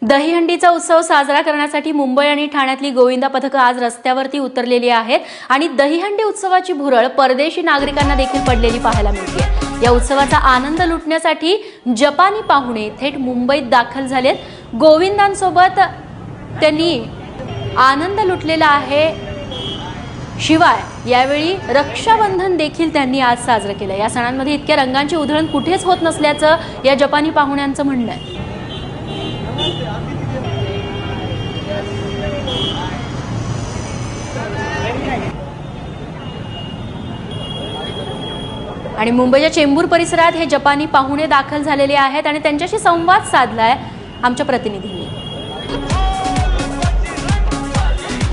दहीहंडीचा उत्सव साजरा करण्यासाठी मुंबई आणि ठाण्यातली गोविंदा पथकं आज रस्त्यावरती उतरलेली आहेत आणि दहीहंडी उत्सवाची भुरळ परदेशी नागरिकांना देखील पडलेली पाहायला मिळते। या उत्सवाचा आनंद लुटण्यासाठी जपानी पाहुणे थेट मुंबईत दाखल झालेत। गोविंदांसोबत त्यांनी आनंद लुटलेला आहे। शिवाय यावेळी रक्षाबंधन देखील त्यांनी आज साजरं केलं। या सणांमध्ये इतक्या रंगांची उधळण कुठेच होत नसल्याचं या जपानी पाहुण्यांचं म्हणणं आहे। आणि मुंबईच्या चेंबूर परिसरात हे जपानी पाहुणे दाखल झालेले आहेत आणि त्यांच्याशी संवाद साधलाय आमच्या प्रतिनिधींनी।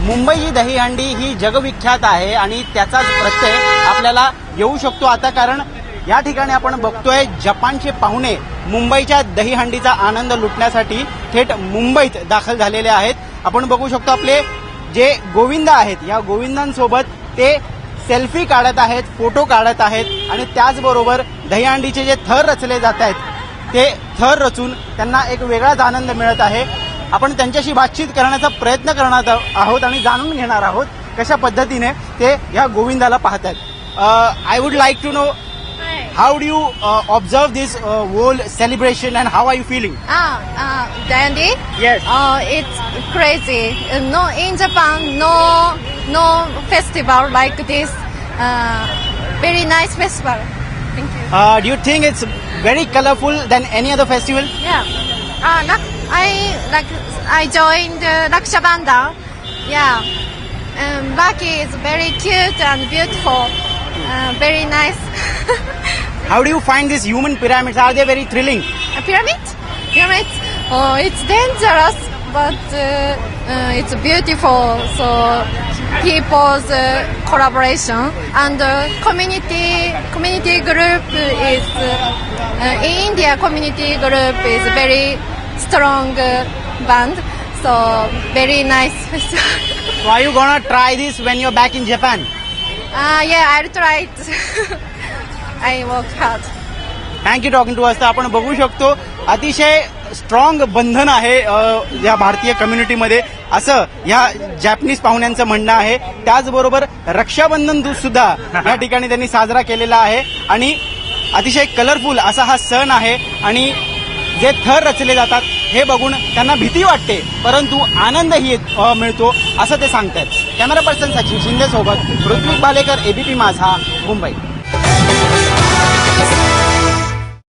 मुंबई दहीहंडी ही जगविख्यात आहे आणि त्याचाच प्रत्यय आपल्याला येऊ शकतो आता, कारण या ठिकाणी आपण बघतोय जपानचे पाहुणे मुंबईच्या दहीहंडीचा आनंद लुटण्यासाठी थेट मुंबईत दाखल झालेले आहेत। आपण बघू शकतो आपले जे गोविंदा आहेत, या गोविंदांसोबत ते सेल्फी काढत आहेत, फोटो काढत आहेत आणि त्याचबरोबर दहीहंडीचे जे थर रचले जात आहेत ते थर रचून त्यांना एक वेगळाच आनंद मिळत आहे। आपण त्यांच्याशी बातचीत करण्याचा प्रयत्न करणार आहोत आणि जाणून घेणार आहोत कशा पद्धतीने ते या गोविंदाला पाहतात। I would like to know how do you observe this whole celebration and how are you feeling? Dandy? Yes. It's crazy. No, in Japan, no festival like this. Very nice festival. Thank you. Do you think it's very colorful than any other festival? Yeah. I joined Rakshabanda. Yeah. Baki is very cute and beautiful. Very nice. How do you find these human pyramids? Are they very thrilling? Pyramids? It's dangerous, but it's beautiful. So people's collaboration and community group is in India. Community group is very strong band. So very nice festival. So are you gonna try this when you're back in Japan? Yeah, I'll try it. I work hard. Thank you talking to us. आपण बघू शकतो अतिशय strong बंधन आहे या भारतीय कम्युनिटीमध्ये, असं या Japanese पाहुण्यांचं म्हणणं आहे। त्याचबरोबर रक्षाबंधन सुद्धा या ठिकाणी त्यांनी साजरा केलेला आहे आणि अतिशय कलरफुल असा हा सण आहे आणि जे थर रचले जातात हे बघून त्यांना भीती वाटते परंतु आनंदही मिळतो असं ते सांगतात। कॅमेरा पर्सन सचिन शिंदे सोबत ऋत्विक बालेकर, एबीपी माझा, मुंबई।